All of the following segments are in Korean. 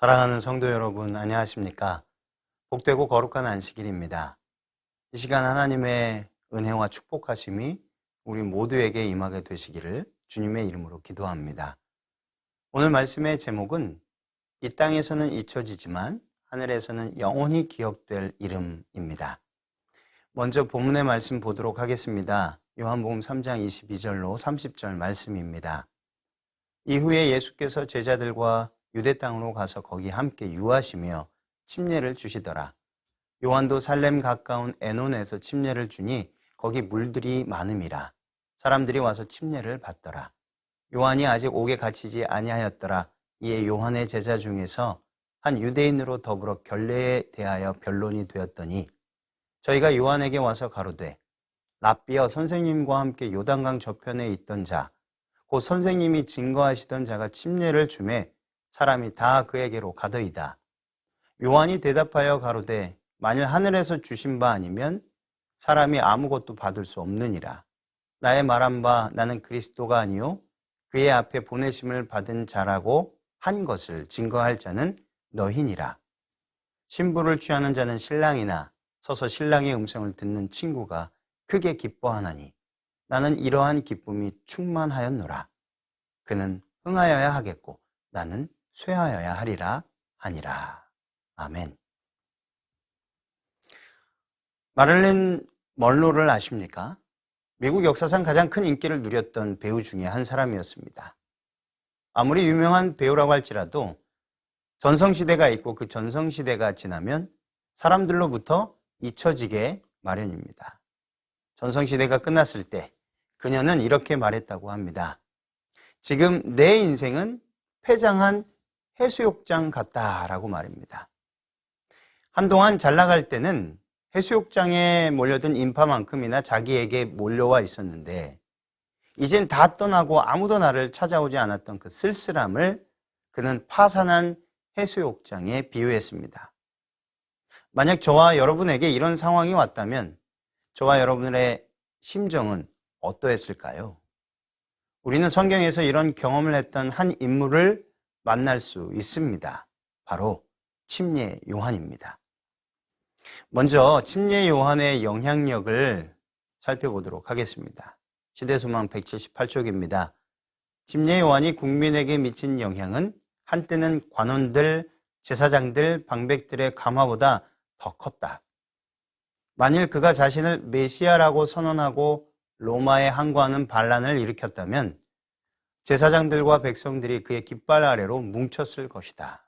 사랑하는 성도 여러분, 안녕하십니까? 복되고 거룩한 안식일입니다. 이 시간 하나님의 은혜와 축복하심이 우리 모두에게 임하게 되시기를 주님의 이름으로 기도합니다. 오늘 말씀의 제목은 이 땅에서는 잊혀지지만 하늘에서는 영원히 기억될 이름입니다. 먼저 본문의 말씀 보도록 하겠습니다. 요한복음 3장 22절로 30절 말씀입니다. 이후에 예수께서 제자들과 유대 땅으로 가서 거기 함께 유하시며 침례를 주시더라. 요한도 살렘 가까운 에논에서 침례를 주니 거기 물들이 많음이라. 사람들이 와서 침례를 받더라. 요한이 아직 옥에 갇히지 아니하였더라. 이에 요한의 제자 중에서 한 유대인으로 더불어 결례에 대하여 변론이 되었더니 저희가 요한에게 와서 가로되 랍비여, 선생님과 함께 요단강 저편에 있던 자 곧 선생님이 증거하시던 자가 침례를 주매 사람이 다 그에게로 가더이다. 요한이 대답하여 가로되 만일 하늘에서 주신 바 아니면 사람이 아무것도 받을 수 없느니라. 나의 말한 바 나는 그리스도가 아니요 그의 앞에 보내심을 받은 자라고 한 것을 증거할 자는 너희니라. 신부를 취하는 자는 신랑이나 서서 신랑의 음성을 듣는 친구가 크게 기뻐하나니 나는 이러한 기쁨이 충만하였노라. 그는 흥하여야 하겠고 나는 쇠하여야 하리라 하니라. 아멘. 마릴린 먼로를 아십니까? 미국 역사상 가장 큰 인기를 누렸던 배우 중에 한 사람이었습니다. 아무리 유명한 배우라고 할지라도 전성시대가 있고 그 전성시대가 지나면 사람들로부터 잊혀지게 마련입니다. 전성시대가 끝났을 때 그녀는 이렇게 말했다고 합니다. 지금 내 인생은 폐장한 해수욕장 같다라고 말입니다. 한동안 잘 나갈 때는 해수욕장에 몰려든 인파만큼이나 자기에게 몰려와 있었는데 이젠 다 떠나고 아무도 나를 찾아오지 않았던 그 쓸쓸함을 그는 파산한 해수욕장에 비유했습니다. 만약 저와 여러분에게 이런 상황이 왔다면 저와 여러분의 심정은 어떠했을까요? 우리는 성경에서 이런 경험을 했던 한 인물을 만날 수 있습니다. 바로 침례 요한입니다. 먼저 침례 요한의 영향력을 살펴보도록 하겠습니다. 시대소망 178쪽입니다. 침례 요한이 국민에게 미친 영향은 한때는 관원들, 제사장들, 방백들의 감화보다 더 컸다. 만일 그가 자신을 메시아라고 선언하고 로마에 항거하는 반란을 일으켰다면 제사장들과 백성들이 그의 깃발 아래로 뭉쳤을 것이다.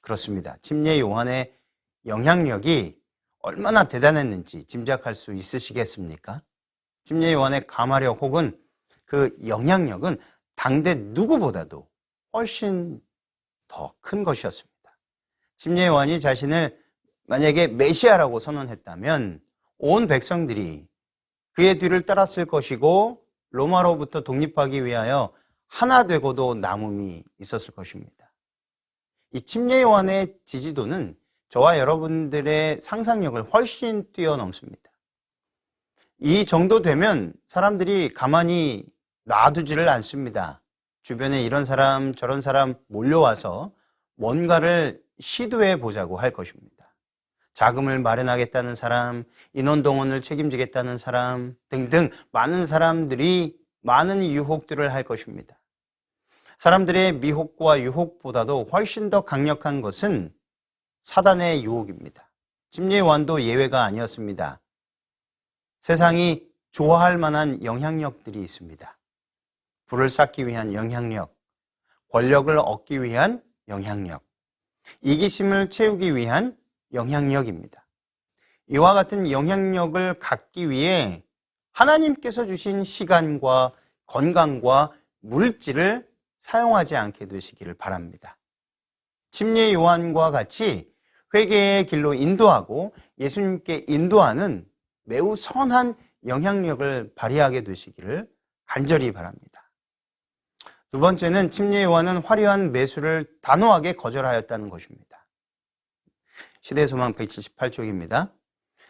그렇습니다. 침례 요한의 영향력이 얼마나 대단했는지 짐작할 수 있으시겠습니까? 침례 요한의 감화력 혹은 그 영향력은 당대 누구보다도 훨씬 더 큰 것이었습니다. 침례 요한이 자신을 만약에 메시아라고 선언했다면 온 백성들이 그의 뒤를 따랐을 것이고 로마로부터 독립하기 위하여 하나 되고도 남음이 있었을 것입니다. 이 침례 요한의 지지도는 저와 여러분들의 상상력을 훨씬 뛰어넘습니다. 이 정도 되면 사람들이 가만히 놔두지를 않습니다. 주변에 이런 사람 저런 사람 몰려와서 뭔가를 시도해 보자고 할 것입니다. 자금을 마련하겠다는 사람, 인원동원을 책임지겠다는 사람 등등 많은 사람들이 많은 유혹들을 할 것입니다. 사람들의 미혹과 유혹보다도 훨씬 더 강력한 것은 사단의 유혹입니다. 침례 요한도 예외가 아니었습니다. 세상이 좋아할 만한 영향력들이 있습니다. 부를 쌓기 위한 영향력, 권력을 얻기 위한 영향력, 이기심을 채우기 위한 영향력입니다. 이와 같은 영향력을 갖기 위해 하나님께서 주신 시간과 건강과 물질을 사용하지 않게 되시기를 바랍니다. 침례 요한과 같이 회개의 길로 인도하고 예수님께 인도하는 매우 선한 영향력을 발휘하게 되시기를 간절히 바랍니다. 두 번째는 침례 요한은 화려한 매수를 단호하게 거절하였다는 것입니다. 시대소망 178쪽입니다.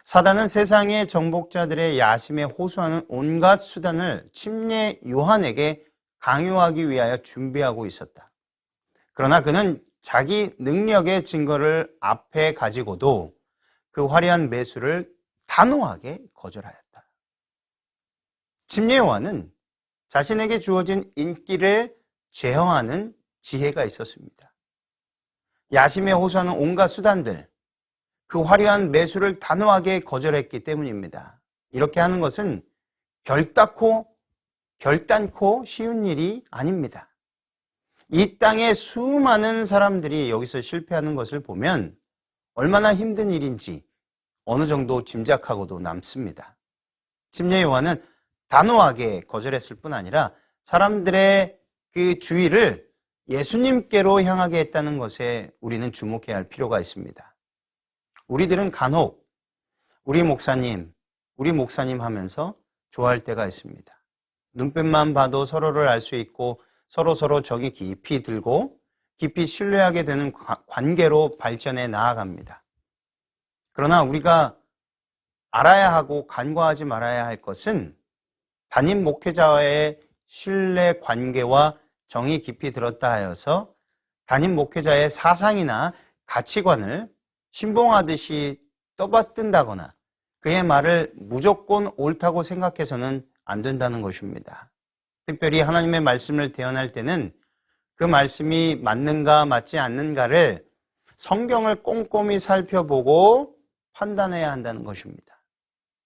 사단은 세상의 정복자들의 야심에 호소하는 온갖 수단을 침례 요한에게 강요하기 위하여 준비하고 있었다. 그러나 그는 자기 능력의 증거를 앞에 가지고도 그 화려한 매수를 단호하게 거절하였다. 침례 요한은 자신에게 주어진 인기를 제어하는 지혜가 있었습니다. 야심에 호소하는 온갖 수단들, 그 화려한 매수를 단호하게 거절했기 때문입니다. 이렇게 하는 것은 결단코 쉬운 일이 아닙니다. 이 땅에 수많은 사람들이 여기서 실패하는 것을 보면 얼마나 힘든 일인지 어느 정도 짐작하고도 남습니다. 침례 요한은 단호하게 거절했을 뿐 아니라 사람들의 그 주의를 예수님께로 향하게 했다는 것에 우리는 주목해야 할 필요가 있습니다. 우리들은 간혹 우리 목사님 하면서 좋아할 때가 있습니다. 눈빛만 봐도 서로를 알 수 있고 서로 정이 깊이 들고 깊이 신뢰하게 되는 관계로 발전해 나아갑니다. 그러나 우리가 알아야 하고 간과하지 말아야 할 것은 담임 목회자와의 신뢰 관계와 정이 깊이 들었다 하여서 담임 목회자의 사상이나 가치관을 신봉하듯이 떠받든다거나 그의 말을 무조건 옳다고 생각해서는 안 된다는 것입니다. 특별히 하나님의 말씀을 대언할 때는 그 말씀이 맞는가 맞지 않는가를 성경을 꼼꼼히 살펴보고 판단해야 한다는 것입니다.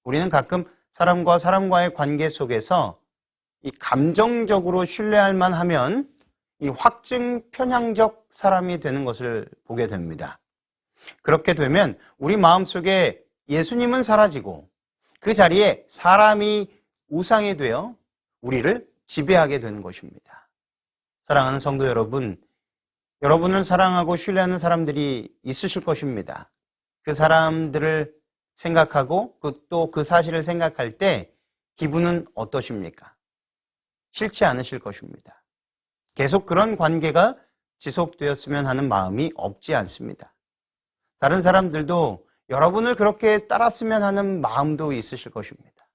우리는 가끔 사람과의 관계 속에서 이 감정적으로 신뢰할 만하면 이 확증 편향적 사람이 되는 것을 보게 됩니다. 그렇게 되면 우리 마음속에 예수님은 사라지고 그 자리에 사람이 우상이 되어 우리를 지배하게 되는 것입니다. 사랑하는 성도 여러분, 여러분을 사랑하고 신뢰하는 사람들이 있으실 것입니다. 그 사람들을 생각하고 또 그 사실을 생각할 때 기분은 어떠십니까? 싫지 않으실 것입니다. 계속 그런 관계가 지속되었으면 하는 마음이 없지 않습니다. 다른 사람들도 여러분을 그렇게 따랐으면 하는 마음도 있으실 것입니다.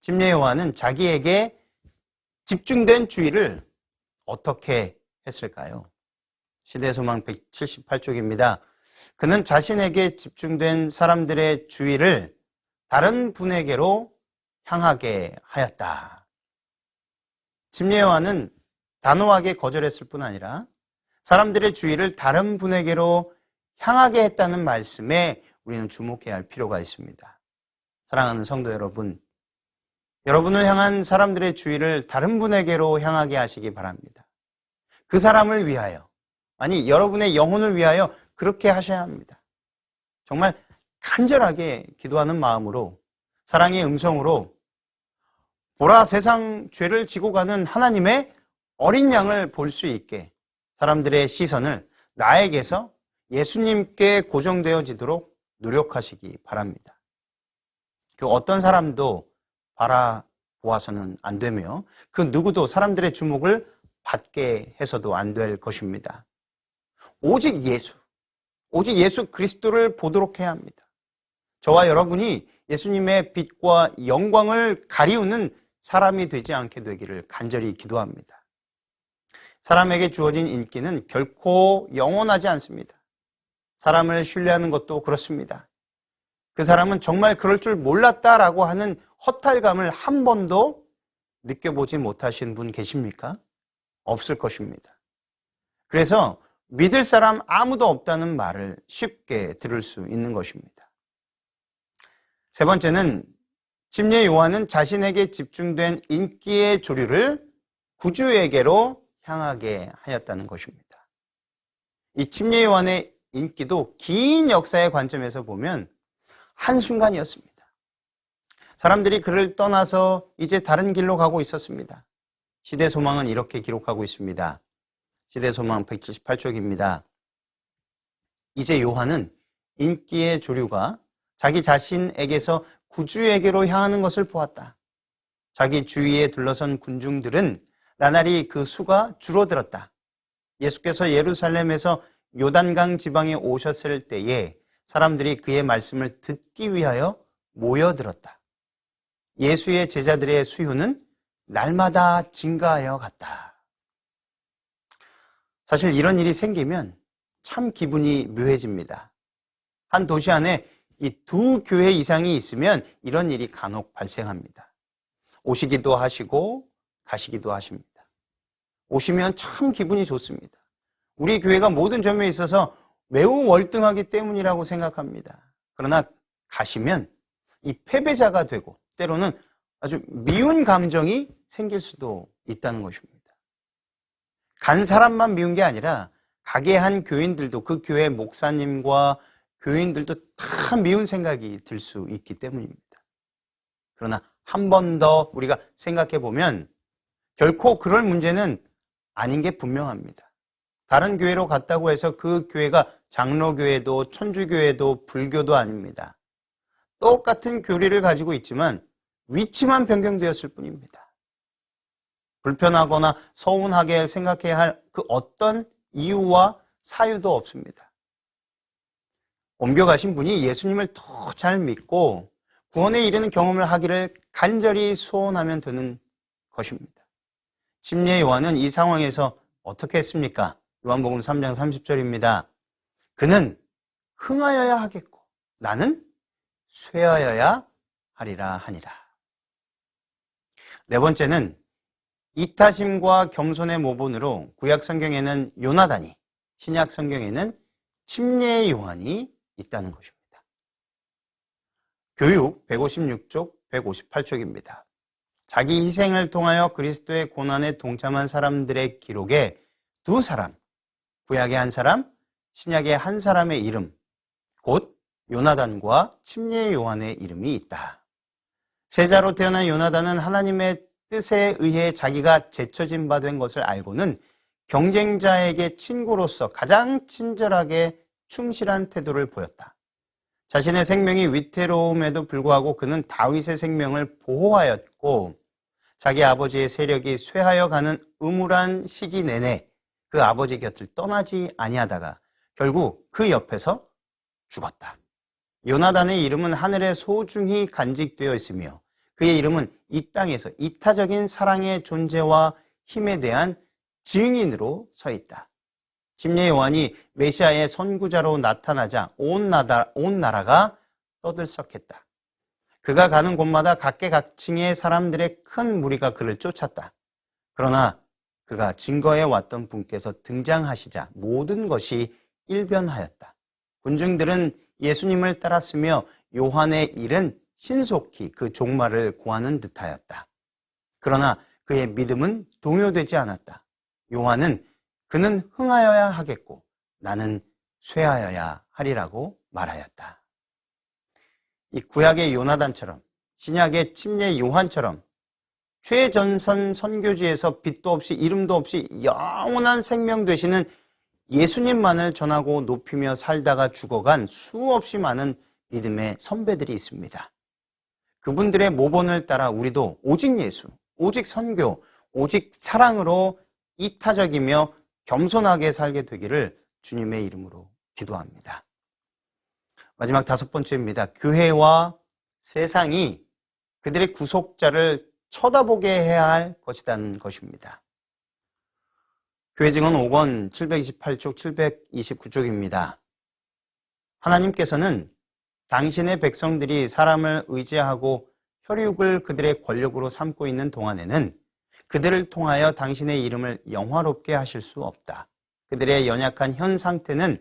침례 요한은 자기에게 집중된 주의를 어떻게 했을까요? 시대소망 178쪽입니다. 그는 자신에게 집중된 사람들의 주의를 다른 분에게로 향하게 하였다. 침례 요한은 단호하게 거절했을 뿐 아니라 사람들의 주의를 다른 분에게로 향하게 했다는 말씀에 우리는 주목해야 할 필요가 있습니다. 사랑하는 성도 여러분, 여러분을 향한 사람들의 주의를 다른 분에게로 향하게 하시기 바랍니다. 그 사람을 위하여, 아니 여러분의 영혼을 위하여 그렇게 하셔야 합니다. 정말 간절하게 기도하는 마음으로 사랑의 음성으로 보라 세상 죄를 지고 가는 하나님의 어린 양을 볼 수 있게 사람들의 시선을 나에게서 예수님께 고정되어지도록 노력하시기 바랍니다. 그 어떤 사람도 바라보아서는 안 되며 그 누구도 사람들의 주목을 받게 해서도 안 될 것입니다. 오직 예수 그리스도를 보도록 해야 합니다. 저와 여러분이 예수님의 빛과 영광을 가리우는 사람이 되지 않게 되기를 간절히 기도합니다. 사람에게 주어진 인기는 결코 영원하지 않습니다. 사람을 신뢰하는 것도 그렇습니다. 그 사람은 정말 그럴 줄 몰랐다라고 하는 허탈감을 한 번도 느껴보지 못하신 분 계십니까? 없을 것입니다. 그래서 믿을 사람 아무도 없다는 말을 쉽게 들을 수 있는 것입니다. 세 번째는 침례 요한은 자신에게 집중된 인기의 조류를 구주에게로 향하게 하였다는 것입니다. 이 침례 요한의 인기도 긴 역사의 관점에서 보면 한순간이었습니다. 사람들이 그를 떠나서 이제 다른 길로 가고 있었습니다. 시대소망은 이렇게 기록하고 있습니다. 시대소망 178쪽입니다. 이제 요한은 인기의 조류가 자기 자신에게서 구주에게로 향하는 것을 보았다. 자기 주위에 둘러선 군중들은 나날이 그 수가 줄어들었다. 예수께서 예루살렘에서 요단강 지방에 오셨을 때에 사람들이 그의 말씀을 듣기 위하여 모여들었다. 예수의 제자들의 수요는 날마다 증가하여 갔다. 사실 이런 일이 생기면 참 기분이 묘해집니다. 한 도시 안에 이 두 교회 이상이 있으면 이런 일이 간혹 발생합니다. 오시기도 하시고 가시기도 하십니다. 오시면 참 기분이 좋습니다. 우리 교회가 모든 점에 있어서 매우 월등하기 때문이라고 생각합니다. 그러나 가시면 이 패배자가 되고 때로는 아주 미운 감정이 생길 수도 있다는 것입니다. 간 사람만 미운 게 아니라 가게 한 교인들도, 그 교회 목사님과 교인들도 다 미운 생각이 들 수 있기 때문입니다. 그러나 한 번 더 우리가 생각해 보면 결코 그럴 문제는 아닌 게 분명합니다. 다른 교회로 갔다고 해서 그 교회가 장로교회도 천주교회도 불교도 아닙니다. 똑같은 교리를 가지고 있지만 위치만 변경되었을 뿐입니다. 불편하거나 서운하게 생각해야 할 그 어떤 이유와 사유도 없습니다. 옮겨가신 분이 예수님을 더 잘 믿고 구원에 이르는 경험을 하기를 간절히 소원하면 되는 것입니다. 침례 요한은 이 상황에서 어떻게 했습니까? 요한복음 3장 30절입니다. 그는 흥하여야 하겠고 나는 쇠하여야 하리라 하니라. 네 번째는 이타심과 겸손의 모본으로 구약 성경에는 요나단이, 신약 성경에는 침례 요한이 있다는 것입니다. 교육 156쪽, 158쪽입니다. 자기 희생을 통하여 그리스도의 고난에 동참한 사람들의 기록에 두 사람, 구약의 한 사람, 신약의 한 사람의 이름, 곧 요나단과 침례 요한의 이름이 있다. 세자로 태어난 요나단은 하나님의 뜻에 의해 자기가 제쳐진 바 된 것을 알고는 경쟁자에게 친구로서 가장 친절하게 충실한 태도를 보였다. 자신의 생명이 위태로움에도 불구하고 그는 다윗의 생명을 보호하였고 자기 아버지의 세력이 쇠하여 가는 음울한 시기 내내 그 아버지 곁을 떠나지 아니하다가 결국 그 옆에서 죽었다. 요나단의 이름은 하늘에 소중히 간직되어 있으며 그의 이름은 이 땅에서 이타적인 사랑의 존재와 힘에 대한 증인으로 서 있다. 침례 요한이 메시아의 선구자로 나타나자 온 나라가 떠들썩했다. 그가 가는 곳마다 각계각층의 사람들의 큰 무리가 그를 쫓았다. 그러나 그가 증거해 왔던 분께서 등장하시자 모든 것이 일변하였다. 군중들은 예수님을 따랐으며 요한의 일은 신속히 그 종말을 고하는 듯하였다. 그러나 그의 믿음은 동요되지 않았다. 요한은 그는 흥하여야 하겠고 나는 쇠하여야 하리라고 말하였다. 이 구약의 요나단처럼 신약의 침례 요한처럼 최전선 선교지에서 빛도 없이 이름도 없이 영원한 생명 되시는 예수님만을 전하고 높이며 살다가 죽어간 수없이 많은 믿음의 선배들이 있습니다. 그분들의 모본을 따라 우리도 오직 예수, 오직 선교, 오직 사랑으로 이타적이며 겸손하게 살게 되기를 주님의 이름으로 기도합니다. 마지막 다섯 번째입니다. 교회와 세상이 그들의 구속자를 쳐다보게 해야 할 것이라는 것입니다. 교회 증언 5권 728쪽 729쪽입니다. 하나님께서는 당신의 백성들이 사람을 의지하고 혈육을 그들의 권력으로 삼고 있는 동안에는 그들을 통하여 당신의 이름을 영화롭게 하실 수 없다. 그들의 연약한 현 상태는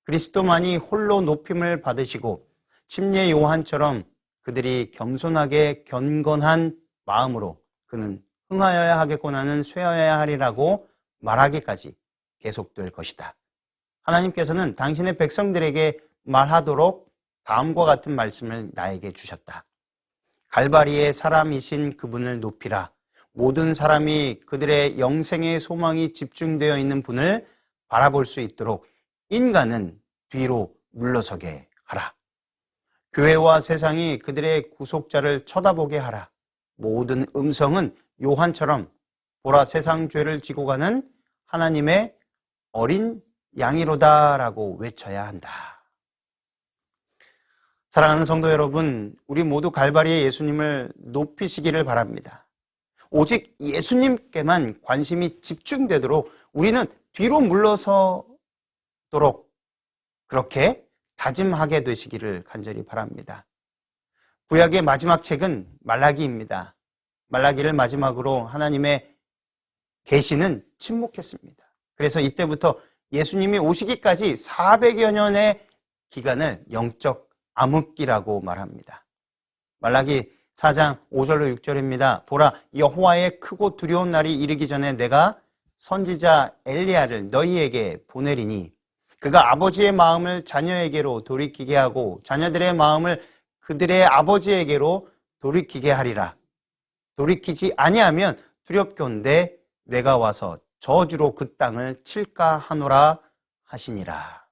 그리스도만이 홀로 높임을 받으시고 침례 요한처럼 그들이 겸손하게 경건한 마음으로 그는 흥하여야 하겠고 나는 쇠하여야 하리라고 말하기까지 계속될 것이다. 하나님께서는 당신의 백성들에게 말하도록 다음과 같은 말씀을 나에게 주셨다. 갈바리의 사람이신 그분을 높이라. 모든 사람이 그들의 영생의 소망이 집중되어 있는 분을 바라볼 수 있도록 인간은 뒤로 물러서게 하라. 교회와 세상이 그들의 구속자를 쳐다보게 하라. 모든 음성은 요한처럼 보라 세상 죄를 지고 가는 하나님의 어린 양이로다라고 외쳐야 한다. 사랑하는 성도 여러분, 우리 모두 갈바리의 예수님을 높이시기를 바랍니다. 오직 예수님께만 관심이 집중되도록 우리는 뒤로 물러서도록 그렇게 다짐하게 되시기를 간절히 바랍니다. 구약의 마지막 책은 말라기입니다. 말라기를 마지막으로 하나님의 계시는 침묵했습니다. 그래서 이때부터 예수님이 오시기까지 400여 년의 기간을 영적 암흑기라고 말합니다. 말라기 4장 5절로 6절입니다. 보라, 여호와의 크고 두려운 날이 이르기 전에 내가 선지자 엘리야를 너희에게 보내리니 그가 아버지의 마음을 자녀에게로 돌이키게 하고 자녀들의 마음을 그들의 아버지에게로 돌이키게 하리라. 돌이키지 아니하면 두렵건대 내가 와서 저주로 그 땅을 칠까 하노라 하시니라.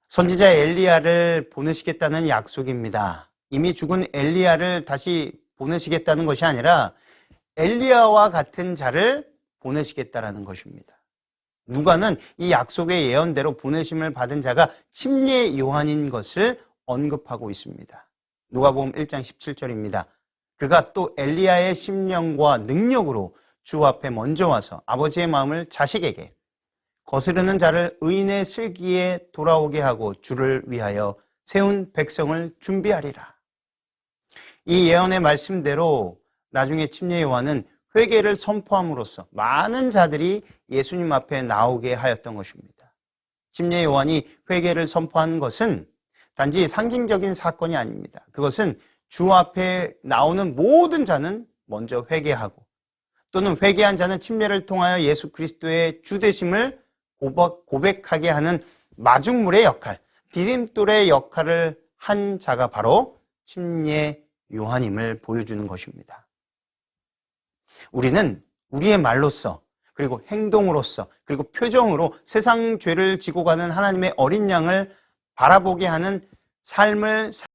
선지자 엘리야를 보내시겠다는 약속입니다. 이미 죽은 엘리야를 다시 보내시겠다는 것이 아니라 엘리야와 같은 자를 보내시겠다라는 것입니다. 누가는 이 약속의 예언대로 보내심을 받은 자가 침례 요한인 것을 언급하고 있습니다. 누가복음 1장 17절입니다. 그가 또 엘리야의 심령과 능력으로 주 앞에 먼저 와서 아버지의 마음을 자식에게 거스르는 자를 의인의 슬기에 돌아오게 하고 주를 위하여 세운 백성을 준비하리라. 이 예언의 말씀대로 나중에 침례 요한은 회개를 선포함으로써 많은 자들이 예수님 앞에 나오게 하였던 것입니다. 침례 요한이 회개를 선포한 것은 단지 상징적인 사건이 아닙니다. 그것은 주 앞에 나오는 모든 자는 먼저 회개하고 또는 회개한 자는 침례를 통하여 예수 그리스도의 주되심을 고백하게 하는 마중물의 역할, 디딤돌의 역할을 한 자가 바로 침례 요한임을 보여주는 것입니다. 우리는 우리의 말로써 그리고 행동으로써 그리고 표정으로 세상 죄를 지고 가는 하나님의 어린 양을 바라보게 하는 삶을